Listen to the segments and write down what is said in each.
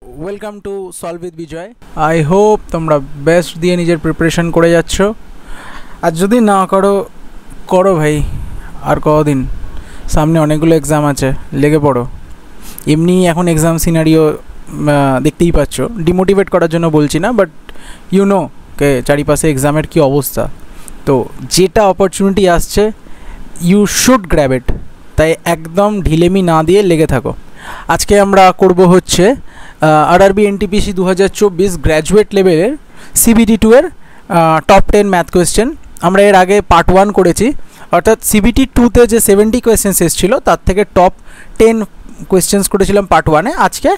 Welcome to solve with Vijay. I hope তোমরা best দিয়ে নিজের প্রিপারেশন করে যাচ্ছ। আর যদি না করো করো ভাই, আর কদিন সামনে অনেকগুলো এক্সাম আছে, লেগে পড়ো। এমনি এখন এক্সাম সিনারিও দেখতেই পাচ্ছ, ডিমোটিভেট করার জন্য বলছি না, বাট ইউ নো কে চারিপাশে এক্সামের কী অবস্থা। তো যেটা অপরচুনিটি আসছে ইউ শুড গ্র্যাব ইট, তাই একদম ঢিলেমি না দিয়ে লেগে থাকো। আজকে আমরা করব হচ্ছে আরআরবি এনটিপিসি 2024 গ্র্যাজুয়েট লেভেলের CBT2 এর টপ 10 ম্যাথ কোয়েশ্চেন। আমরা এর আগে পার্ট 1 করেছি, অর্থাৎ CBT2তে যে 70 কোয়েশ্চেন্স এসেছিল তার থেকে টপ 10 কোয়েশ্চেন্স করেছিলাম পার্ট 1-এ। আজকে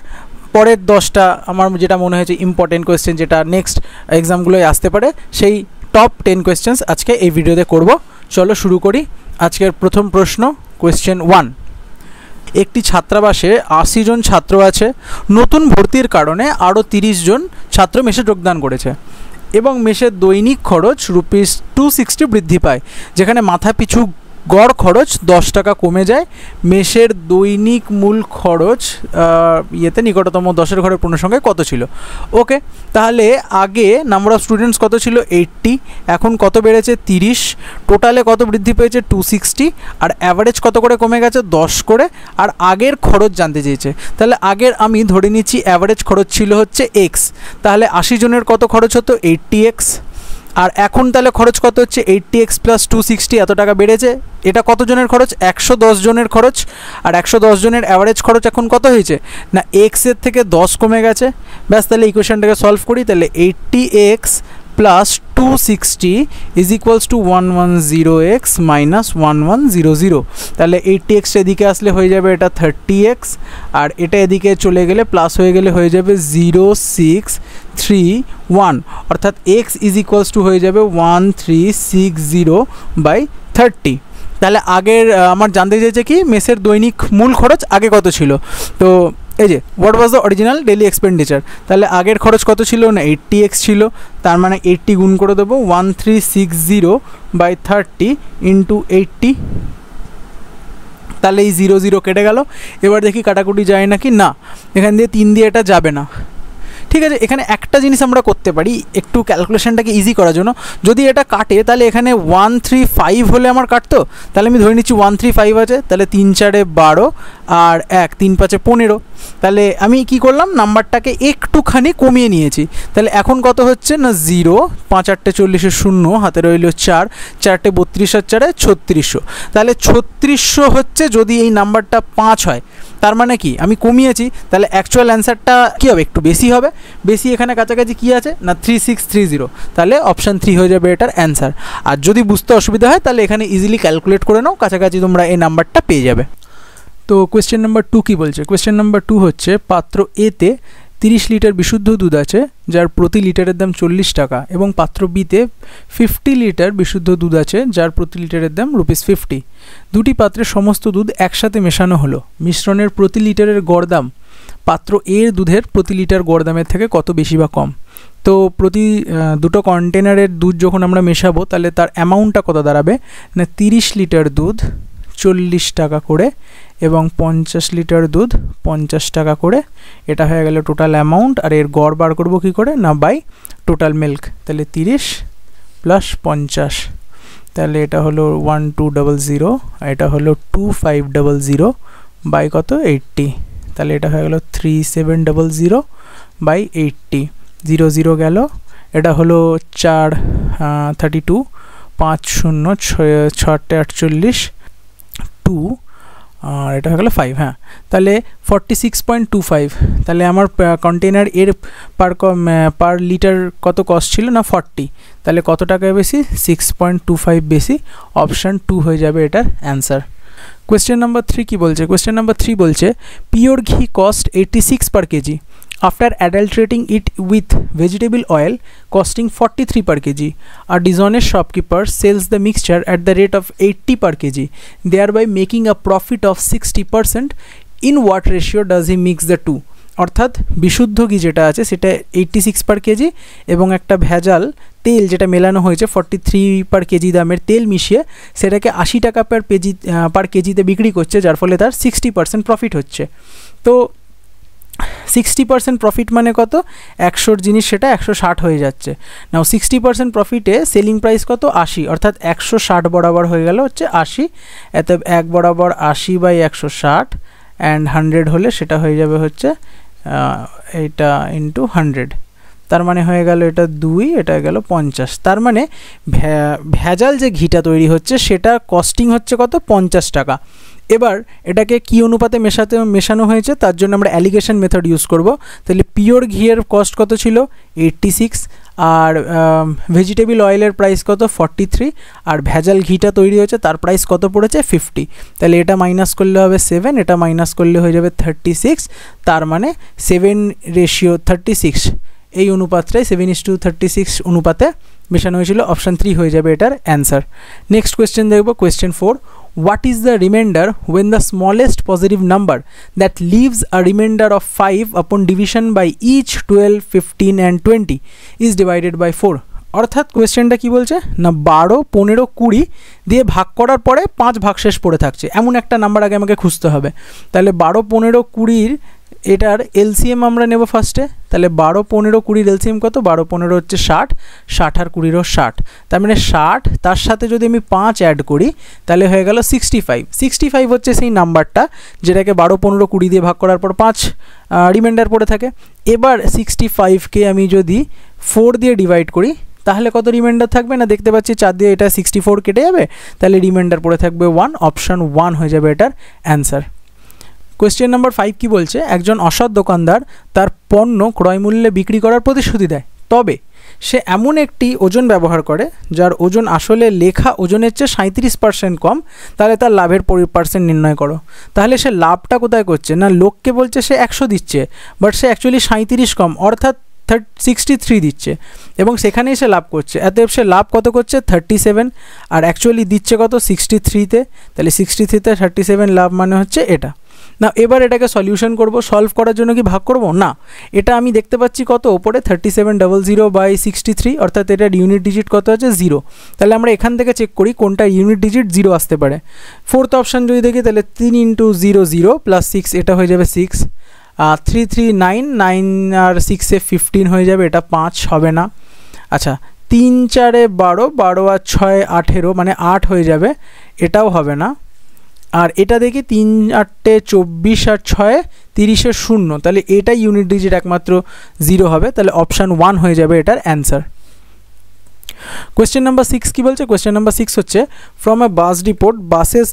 পরের 10টা আমার যেটা মনে হয়েছে ইম্পর্টেন্ট কোয়েশ্চেন, যেটা নেক্সট এক্সামগুলোয় আসতে পারে, সেই টপ 10 কোয়েশ্চেন্স আজকে এই ভিডিওতে করব। চলো শুরু করি। আজকের প্রথম প্রশ্ন, কোয়েশ্চেন 1। একটি ছাত্রাবাসে 80 জন ছাত্র আছে। নতুন ভর্তির কারণে আরও 30 জন ছাত্র মেসে যোগদান করেছে এবং মেসের দৈনিক খরচ ₹260 বৃদ্ধি পায়, যেখানে মাথা পিছু গড় খরচ 10 টাকা কমে যায়। মেসের দৈনিক মূল খরচ নিকটতম 10-এর ঘরের পূর্ণসংখ্যায় কত ছিল? ওকে, তাহলে আগে নাম্বার অফ স্টুডেন্টস কত ছিল? 80, এখন কত বেড়েছে? 30। টোটালে কত বৃদ্ধি পেয়েছে? 260। আর অ্যাভারেজ কত করে কমে গেছে? 10 করে। আর আগের খরচ জানতে চেয়েছে, তাহলে আগের আমি ধরে নিচ্ছি অ্যাভারেজ খরচ ছিল হচ্ছে x, তাহলে 80 জনের কত খরচ হতো? 80x। আর এখন তাহলে খরচ কত হচ্ছে? 80x + 260, এত টাকা বেড়েছে। এটা কত জনের খরচ? 110 জনের খরচ। আর 110 জনের অ্যাভারেজ খরচ এখন কত হয়েছে না x এর থেকে 10 কমে গেছে। ব্যাস, তাহলে ইকুয়েশনটাকে সলভ করি। তাহলে 80x + 260 = 110x - 1100। তাহলে 80x এদিকে আসলে হয়ে যাবে এটা 30x, আর এটা এদিকে চলে গেলে প্লাস হয়ে গেলে হয়ে যাবে 0631, অর্থাৎ x = হয়ে যাবে 1360/30। তাহলে আগের আমার জানতে চেয়েছে কি মেসের দৈনিক মূল খরচ আগে কত ছিল। তো এই যে what was the original daily expenditure, তাহলে আগের খরচ কত ছিল না 80x ছিল, তার মানে 80 গুণ করে দেবো 1360/30 × 80। তাহলে এই 00 কেটে গেল। এবার দেখি কাটাকুটি যায় নাকি না, এখান দিয়ে 3 দিয়ে এটা যাবে না। ঠিক আছে, এখানে একটা জিনিস আমরা করতে পারি একটু ক্যালকুলেশনটাকে ইজি করার জন্য। যদি এটা কাটে তাহলে এখানে 135 হলে আমার কাটতো, তাহলে আমি ধরে নিচ্ছি 135 আছে। তাহলে 3 4 12 আর 1 3 5 15। তাহলে আমি কি করলাম, নাম্বারটাকে একটুখানি কমিয়ে নিয়েছি। তাহলে এখন কত হচ্ছে না 0, 5 8 40 0, হাতে রইল 4 4 32 আর 4 3600। তাহলে 3600 হচ্ছে যদি এই নাম্বারটা 5 হয়, তার মানে কি আমি কমিয়েছি, তাহলে অ্যাকচুয়াল অ্যান্সারটা কী হবে? একটু বেশি হবে। বেশি এখানে কাছাকাছি কী আছে না 3630, তাহলে অপশান 3 হয়ে যাবে এটার অ্যান্সার। আর যদি বুঝতে অসুবিধা হয় তাহলে এখানে ইজিলি ক্যালকুলেট করে নাও, কাছাকাছি তোমরা এই নাম্বারটা পেয়ে যাবে। তো কোয়েশ্চেন নাম্বার 2 কী বলছে? কোয়েশ্চেন নাম্বার 2 হচ্ছে পাত্র এতে 30 লিটার বিশুদ্ধ দুধ আছে যার প্রতি লিটারের দাম 40 টাকা, এবং পাত্র বিতে 50 লিটার বিশুদ্ধ দুধ আছে যার প্রতি লিটারের দাম ₹50। দুটি পাত্রের সমস্ত দুধ একসাথে মেশানো হলো। মিশ্রণের প্রতি লিটারের গড় দাম পাত্র এর দুধের প্রতি লিটার গড় দামের থেকে কত বেশি বা কম? তো প্রতি দুটো কন্টেনারের দুধ যখন আমরা মেশাবো তাহলে তার অ্যামাউন্টটা কত দাঁড়াবে না 30 লিটার দুধ 40 টাকা করে এবং 50 লিটার দুধ 50 টাকা করে। এটা হয়ে গেল টোটাল অ্যামাউন্ট। আর এর গড় বার করবো কী করে না বাই টোটাল মিল্ক। তাহলে 30 + 50, তাহলে এটা হলো 1200 আর এটা হলো 2500 বাই কত 80। তাহলে এটা হয়ে গেল 3700/80। 00 গেল। এটা হলো 4 32 5 0 6 48 2, আর এটা হয়ে গেলো 5। হ্যাঁ, তাহলে 46.25। তাহলে আমার কন্টেনার এর পার লিটার কত কস্ট ছিল না 40, তাহলে কত টাকা বেশি? 6.25 বেশি। অপশান 2 হয়ে যাবে এটার অ্যান্সার। কোয়েশ্চেন নাম্বার 3 কী বলছে? কোয়েশ্চেন নাম্বার 3 বলছে পিওর ঘি cost 86 per kg after adulterating it with vegetable oil costing 43 per kg. A dishonest shopkeeper sells the mixture at the rate of 80 per kg, thereby making a profit of 60%. In what ratio does he mix the two? অর্থাৎ বিশুদ্ধ ঘি যেটা আছে সেটা 86 per kg এবং একটা ভেজাল তেল যেটা মেলানো হয়েছে 43 per kg দামের তেল মিশিয়ে সেটাকে 80 টাকা পার কেজিতে বিক্রি করছে, যার ফলে তার 60% প্রফিট হচ্ছে। তো 60% প্রফিট মানে কত, 100 জিনিস সেটা 160 হয়ে যাচ্ছে। নাও 60% প্রফিটে সেলিং প্রাইস কত, 80, অর্থাৎ 160 বরাবর হয়ে গেল হচ্ছে 80, এত 1 বরাবর 80 বাই 160 অ্যান্ড 100 হলে সেটা হয়ে যাবে হচ্ছে এটা ইন্টু 100, তার মানে হয়ে গেল এটা 2, এটা গেল 50। তার মানে ভেজাল যে ঘিটা তৈরি হচ্ছে সেটা কস্টিং হচ্ছে কত, 50 টাকা। এবার এটাকে কি অনুপাতে মেশানো হয়েছে তার জন্য আমরা অ্যালিগেশন মেথড ইউজ করব। তাহলে পিওর ঘিয়ের কস্ট কত ছিল, 86, আর ভেজিটেবল অয়েলের প্রাইস কত, 43, আর ভেজাল ঘিটা তৈরি হয়েছে তার প্রাইস কত পড়েছে, 50। তাহলে এটা মাইনাস করলে হবে 7, এটা মাইনাস করলে হয়ে যাবে 36, তার মানে 7:36 এই অনুপাতটাই 7:36 অনুপাতে মেশানো হয়েছিল। অপশান 3 হয়ে যাবে এটার অ্যান্সার। নেক্সট কোয়েশ্চেন দেখব, question 4, what is the remainder when the smallest positive number that leaves a remainder of 5 upon division by each 12, 15 and 20 is divided by 4? অর্থাৎ কোয়েশ্চেনটা কি বলছে না, 12, 15, 20 দিয়ে ভাগ করার পরে 5 ভাগশেষ পড়ে থাকছে, এমন একটা নাম্বার আগে আমাকে খুঁজতে হবে। তাহলে 12, 15, 20 এটার এলসিএম আমরা নেব ফার্স্টে। তাহলে 12, 15, 20 এলসিএম কত, 12, 15 হচ্ছে 60, 60 আর 20 60, তার মানে 60, তার সাথে যদি আমি 5 অ্যাড করি তাহলে হয়ে গেল 65। 65 হচ্ছে সেই নাম্বারটা যেটাকে 12, 15, 20 দিয়ে ভাগ করার পর 5 রিমাইন্ডার পড়ে থাকে। এবার 65কে আমি যদি 4 দিয়ে ডিভাইড করি তাহলে কত রিমাইন্ডার থাকবে না, দেখতে পাচ্ছি 4 দিয়ে এটা 64 কেটে যাবে, তাহলে রিমাইন্ডার পড়ে থাকবে 1, অপশান 1 হয়ে যাবে এটার অ্যান্সার। কোয়েশ্চেন নাম্বার 5 কি বলছে, একজন অসৎ দোকানদার তার পণ্য ক্রয় মূল্যে বিক্রি করার প্রতিশ্রুতি দেয়, তবে সে এমন একটি ওজন ব্যবহার করে যার ওজন আসলে লেখা ওজনের চেয়ে 37% কম, তাহলে তার লাভের % নির্ণয় করো। তাহলে সে লাভটা কোথায় করছে না, লোককে বলছে সে 100 দিচ্ছে, বাট সে অ্যাকচুয়ালি 37 কম অর্থাৎ 63 দিচ্ছে এবং সেখানেই সে লাভ করছে। অতএব সে লাভ কত করছে, 37, আর অ্যাকচুয়ালি দিচ্ছে কত, 63-তে। তাহলে 63-তে 37 লাভ মানে হচ্ছে এটা। না এবার এটাকে সলিউশন করব, সলভ করার জন্য কি ভাগ করব না, এটা আমি দেখতে পাচ্ছি কত ওপরে 3700 বাই 63, অর্থাৎ এটার ইউনিট ডিজিট কত আছে, 0। তাহলে আমরা এখান থেকে চেক করি কোনটা ইউনিট ডিজিট 0 আসতে পারে। ফোর্থ অপশান যদি দেখি তাহলে 3 × 0 0 প্লাস 6, এটা হয়ে যাবে 6, 3 3 9, 9 আর 6-এ 15 হয়ে যাবে, এটা 5 হবে না। আচ্ছা 3 4 12, 12 আর 6 18, মানে 8 হয়ে যাবে, এটাও হবে না। আর এটা দেখি 3 8 24 আর 6 30 0, তাহলে এটা ইউনিট ডিজিট একমাত্র 0 হবে, তাহলে অপশান 1 হয়ে যাবে এটার অ্যান্সার। কোয়েশ্চেন নাম্বার 6 কি বলছে, কোয়েশ্চেন নাম্বার 6 হচ্ছে, from a bus depot buses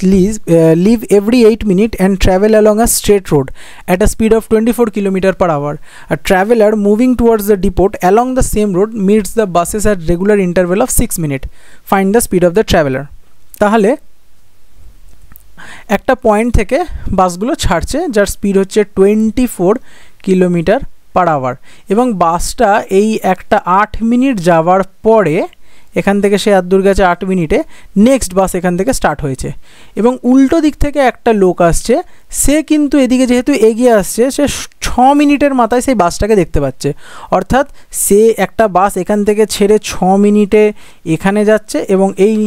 leave every 8 minute and travel along a straight road at a speed of 24 km/h. A traveler moving towards the depot along the same road meets the buses at regular interval of 6 minutes. Find the speed of the traveler. তাহলে একটা point থেকে বাসগুলো ছাড়ছে যার speed হচ্ছে 24 km/h এবং বাসটা এই একটা 8 মিনিট যাওয়ার পরে এখান থেকে সে আর দূর গেছে 8 মিনিটে, নেক্সট বাস এখান থেকে স্টার্ট হয়েছে এবং উল্টো দিক থেকে একটা লোক আসছে, সে কিন্তু এদিকে যেহেতু এগিয়ে আসছে সে 6 মিনিটের মাথায় সেই বাসটাকে দেখতে পাচ্ছে, অর্থাৎ সে একটা বাস এখান থেকে ছেড়ে 6 মিনিটে এখানে যাচ্ছে এবং এই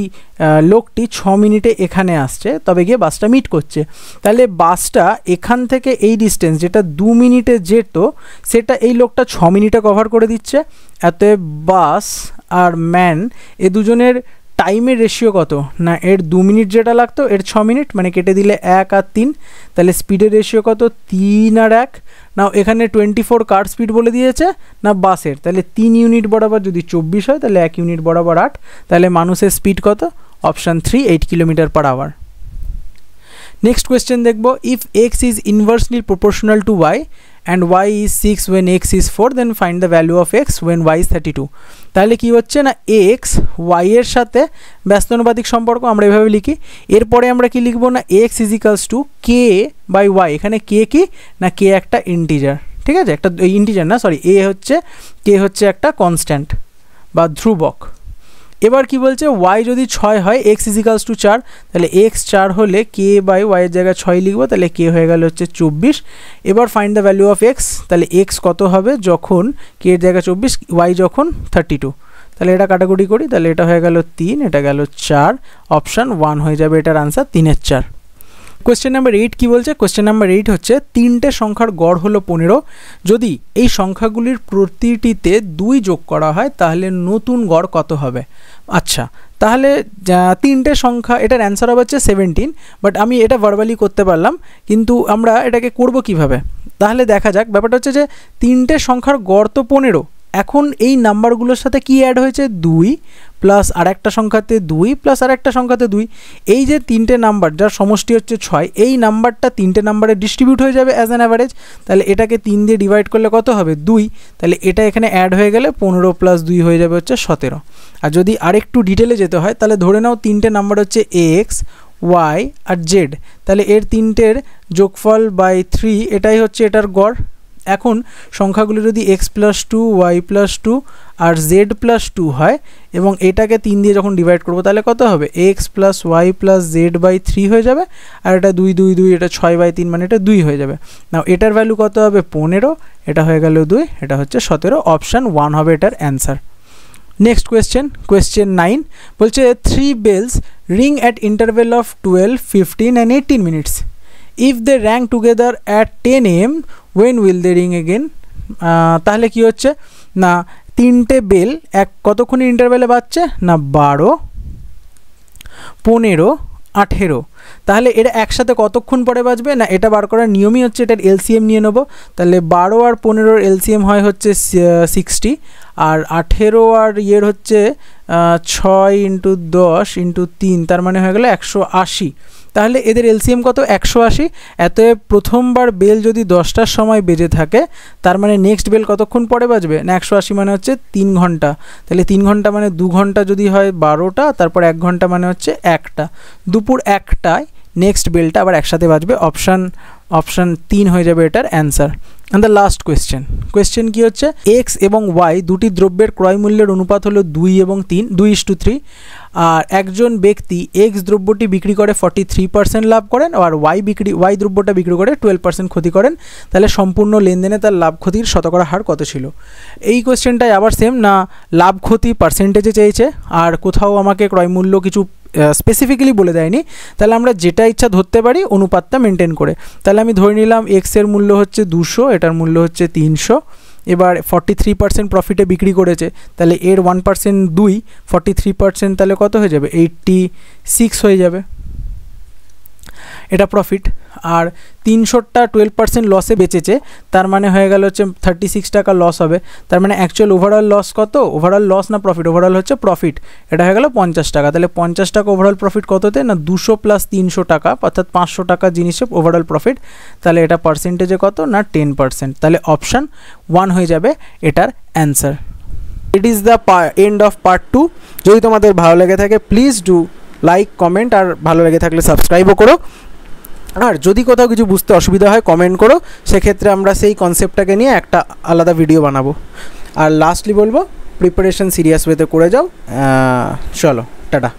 লোকটি 6 মিনিটে এখানে আসছে, তবে গিয়ে বাসটা মিট করছে। তাহলে বাসটা এখান থেকে এই ডিস্টেন্স যেটা 2 মিনিটে যেত সেটা এই লোকটা 6 মিনিটে কভার করে দিচ্ছে। অতএব বাস আর ম্যান এ দুজনের টাইমের রেশিও কত না, এর 2 মিনিট যেটা লাগতো এর 6 মিনিট, মানে কেটে দিলে 1 আর 3, তাহলে স্পিডের রেশিও কত, 3 আর 1। নাও এখানে 24 কার স্পিড বলে দিয়েছে না বাসের, তাহলে 3 ইউনিট বরাবর যদি 24 হয় তাহলে 1 ইউনিট বরাবর 8, তাহলে মানুষের স্পিড কত, অপশান 3 8 km/h. নেক্সট কোয়েশ্চেন দেখব, if x is inversely proportional to y and y is 6 when x is 4, then find the value of x when y is 32. তাহলে কি হচ্ছে না, x y এর সাথে ব্যস্তানুপাতিক সম্পর্ক আমরা এভাবে লিখি, এরপরে আমরা কি লিখব না, x = k by y। এখানে k কি না, k একটা ইন্টিজার, ঠিক আছে, একটা ইন্টিজার না সরি, k হচ্ছে একটা কনস্ট্যান্ট বা ধ্রুবক। এবার কি বলছে, y যদি 6 হয় x = 4, তাহলে x 4 হলে k বাই y এর জায়গায় 6 লিখবো, তাহলে k হয়ে গেল হচ্ছে 24। এবার find the value of x, তাহলে x কত হবে যখন k এর জায়গায় 24, y যখন 32, তাহলে এটা কাটাকুটি করি, তাহলে এটা হয়ে গেল 3, এটা গেল 4, অপশান 1 হয়ে যাবে এটার আনসার 3 এর 4। কোয়েশ্চেন নাম্বার 8 কি বলছে? কোয়েশ্চেন নাম্বার 8 হচ্ছে তিনটে সংখ্যার গড় হলো 15, যদি এই সংখ্যাগুলির প্রতিটিতে 2 যোগ করা হয় তাহলে নতুন গড় কত হবে? আচ্ছা, তাহলে তিনটে সংখ্যা, এটার অ্যান্সার হবে হচ্ছে 17, বাট আমি এটা ভার্বালি করতে পারলাম, কিন্তু আমরা এটাকে করব কিভাবে? তাহলে দেখা যাক। ব্যাপারটা হচ্ছে যে তিনটে সংখ্যার গড় তো 15, এখন এই নাম্বারগুলোর সাথে কি অ্যাড হয়েছে? 2 প্লাস আর একটা সংখ্যাতে 2 প্লাস আর একটা সংখ্যাতে 2, এই যে তিনটে নাম্বার যার সমষ্টি হচ্ছে 6, এই নাম্বারটা তিনটে নাম্বারে ডিস্ট্রিবিউট হয়ে যাবে অ্যাজ অ্যান অ্যাভারেজ। তাহলে এটাকে 3 দিয়ে ডিভাইড করলে কত হবে? 2। তাহলে এটা এখানে অ্যাড হয়ে গেলে 15 প্লাস 2 হয়ে যাবে হচ্ছে 17। আর যদি আরেকটু ডিটেলে যেতে হয় তাহলে ধরে নাও তিনটে নাম্বার হচ্ছে এক্স, ওয়াই আর জেড, তাহলে এর তিনটের যোগফল বাই 3, এটাই হচ্ছে এটার গড়। এখন সংখ্যাগুলি যদি x প্লাস 2, y প্লাস 2 আর z প্লাস 2 হয় এবং এটাকে 3 দিয়ে যখন ডিভাইড করবো তাহলে কত হবে? x plus y plus z by 3 হয়ে যাবে, আর এটা 2 2 2, এটা 6 বাই 3, মানে এটা 2 হয়ে যাবে। নাও এটার ভ্যালু কত হবে? 15, এটা হয়ে গেল 2, এটা হচ্ছে 17। অপশান 1 হবে এটার অ্যান্সার। নেক্সট কোয়েশ্চেন, কোয়েশ্চেন 9 বলছে 3 bells ring at interval of 12, 15 and 18 minutes. If they rang together at 10 AM, when will they ring again? তাহলে কি হচ্ছে না, তিনটে বেল কতক্ষণ ইন্টারভ্যালে বাজছে না? 12, 15, 18। তাহলে এটা একসাথে কতক্ষণ পরে বাজবে না? এটা বার করার নিয়মই হচ্ছে এটার এলসিএম নিয়ে নেব। তাহলে 12 আর 15-র এলসিএম হয় হচ্ছে 60, আর 18 আর ইয়ের হচ্ছে 6 × 10 × 3, তার মানে হয়ে গেল 180। তাহলে এদের এলসিএম কত? 180। এতএব প্রথমবার বেল যদি 10টার সময় বেজে থাকে, তার মানে নেক্সট বেল কতক্ষণ পরে বাজবে না? 180 মানে হচ্ছে 3 ঘন্টা। তাহলে 3 ঘন্টা মানে 2 ঘন্টা যদি হয় 12টা, তারপর 1 ঘন্টা মানে হচ্ছে 1টা, দুপুর 1টায় নেক্সট বেলটা আবার একসাথে বাজবে। অপশান 3 হয়ে যাবে এটার answer. And the last question, question কি হচ্ছে? এক্স এবং ওয়াই দুটি দ্রব্যের ক্রয় মূল্যের অনুপাত হলো 2 এবং 3, 2:3। আর একজন ব্যক্তি এক্স দ্রব্যটি বিক্রি করে 43% লাভ করেন, আর ওয়াই দ্রব্যটা বিক্রি করে 12% ক্ষতি করেন। তাহলে সম্পূর্ণ লেনদেনে তার লাভ ক্ষতির শতকরা হার কত ছিল? এই কোয়েশ্চেনটাই আবার সেম, না লাভ ক্ষতি পার্সেন্টেজে চেয়েছে, আর কোথাও আমাকে ক্রয় মূল্য কিছু স্পেসিফিক্যালি বলে দেয়নি। তাহলে আমরা যেটা ইচ্ছা ধরতে পারি অনুপাতটা মেনটেন করে। তাহলে আমি ধরে নিলাম এক্সের মূল্য হচ্ছে 200, এটার মূল্য হচ্ছে 300। এবার 43% প্রফিটে বিক্রি করেছে, তাহলে এর 1% 2, 43% তাহলে কত হয়ে যাবে? 86 হয়ে যাবে, এটা প্রফিট। আর 300টা 12% লসে বেচেছে, তার মানে হয়ে গেল হচ্ছে 36 টাকা লস হবে। তার মানে অ্যাকচুয়াল ওভারঅল লস কত? ওভারঅল লস না প্রফিট? ওভারঅল হচ্ছে প্রফিট, এটা হয়ে গেল 50 টাকা। তাহলে 50 টাকা ওভারঅল প্রফিট কততে না? 200 প্লাস 300 টাকা, অর্থাৎ 500 টাকা জিনিসে ওভারঅল প্রফিট। তাহলে এটা পার্সেন্টেজে কত না? 10%। তাহলে অপশান 1 হয়ে যাবে এটার answer. It is the end of part 2। যদি তোমাদের ভালো লেগে থাকে প্লিজ ডু লাইক, কমেন্ট, আর ভালো লেগে থাকলে সাবস্ক্রাইবও করো। আর যদি কোথাও কিছু বুঝতে অসুবিধা হয় কমেন্ট করো, সেক্ষেত্রে আমরা সেই কনসেপ্টটাকে নিয়ে একটা আলাদা ভিডিও বানাবো। আর লাস্টলি বলবো, প্রিপারেশন সিরিয়াস ওয়েতে করে যাও। চলো, টাটা।